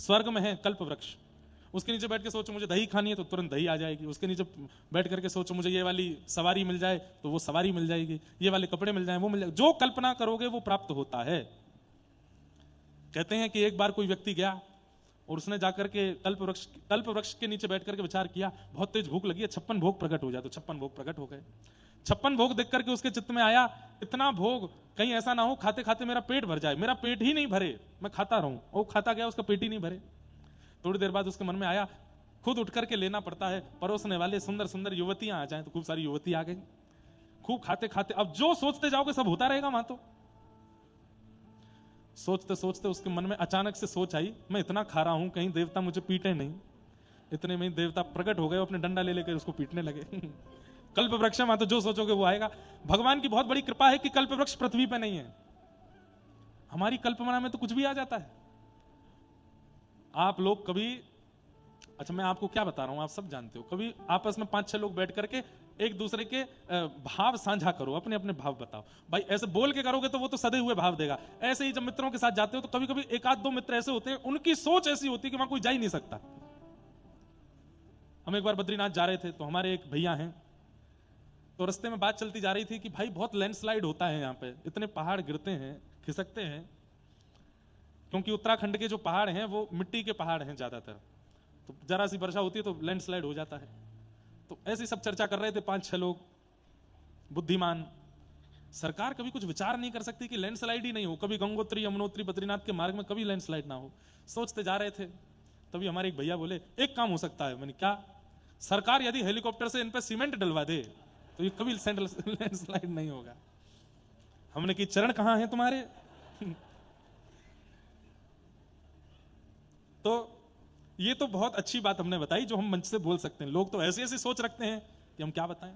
स्वर्ग में है कल्प वृक्ष, उसके नीचे बैठ के सोचो मुझे दही खानी है तो तुरंत दही आ जाएगी। उसके नीचे बैठ करके सोचो मुझे ये वाली सवारी मिल जाए तो वो सवारी मिल जाएगी, ये वाले कपड़े मिल जाए वो मिल जाएगी। जो कल्पना करोगे वो प्राप्त होता है। कहते हैं कि एक बार कोई व्यक्ति गया और उसने जाकर के कल्प वृक्ष के नीचे बैठ करके विचार किया, बहुत तेज भूख लगी है, 56 भोग प्रकट हो जाए। तो 56 भोग प्रकट हो गए। 56 भोग देख करके उसके चित्त में आया, इतना भोग कहीं ऐसा ना हो खाते खाते मेरा पेट भर जाए, मेरा पेट ही नहीं भरे, मैं खाता रहूं। वो खाता गया, उसका पेट ही नहीं भरे। थोड़ी देर बाद उसके मन में आया, खुद उठ करके लेना पड़ता है, परोसने वाले सुंदर सुंदर युवतियां आ जाएं। तो खूब सारी युवती आ गई। खूब खाते खाते अब जो सोचते जाओगे सब होता रहेगा वहां। तो सोचते सोचते उसके मन में अचानक से सोच आई, मैं इतना खा रहा हूं कहीं देवता मुझे पीटे नहीं। इतने में देवता प्रकट हो गए, अपने डंडा ले लेकर उसको पीटने लगे। कल्प वृक्ष में तो जो सोचोगे वो आएगा। भगवान की बहुत बड़ी कृपा है कि कल्प वृक्ष पृथ्वी पे नहीं है। हमारी कल्पना में तो कुछ भी आ जाता है। आप लोग कभी, अच्छा मैं आपको क्या बता रहा हूं, आप सब जानते हो, कभी आपस में 5-6 लोग बैठ करके एक दूसरे के भाव साझा करो, अपने अपने भाव बताओ। भाई ऐसे बोल के करोगे तो वो तो सदे हुए भाव देगा। ऐसे ही जब मित्रों के साथ जाते हो तो कभी कभी 1-2 मित्र ऐसे होते हैं, उनकी सोच ऐसी होती है कि वहां कोई जा ही नहीं सकता। हम एक बार बद्रीनाथ जा रहे थे तो हमारे एक भैया हैं, तो रास्ते में बात चलती जा रही थी कि भाई बहुत लैंडस्लाइड होता है यहाँ पे, इतने पहाड़ गिरते हैं, खिसकते हैं, क्योंकि उत्तराखंड के जो पहाड़ हैं वो मिट्टी के पहाड़ हैं ज्यादातर, तो जरा सी वर्षा होती है तो लैंडस्लाइड हो जाता है। तो ऐसी सब चर्चा कर रहे थे 5-6 लोग बुद्धिमान। सरकार कभी कुछ विचार नहीं कर सकती कि लैंडस्लाइड ही नहीं हो, कभी गंगोत्री यमुनोत्री बद्रीनाथ के मार्ग में कभी लैंडस्लाइड ना हो। सोचते जा रहे थे, तभी हमारे एक भैया बोले एक काम हो सकता है। मैंने क्या? सरकार यदि हेलीकॉप्टर से इन पे सीमेंट डलवा दे तो ये कभी लैंडस्लाइड नहीं होगा। हमने की चरण कहां है तुम्हारे? तो ये तो बहुत अच्छी बात हमने बताई जो हम मंच से बोल सकते हैं। लोग तो ऐसी ऐसी सोच रखते हैं कि हम क्या बताएं।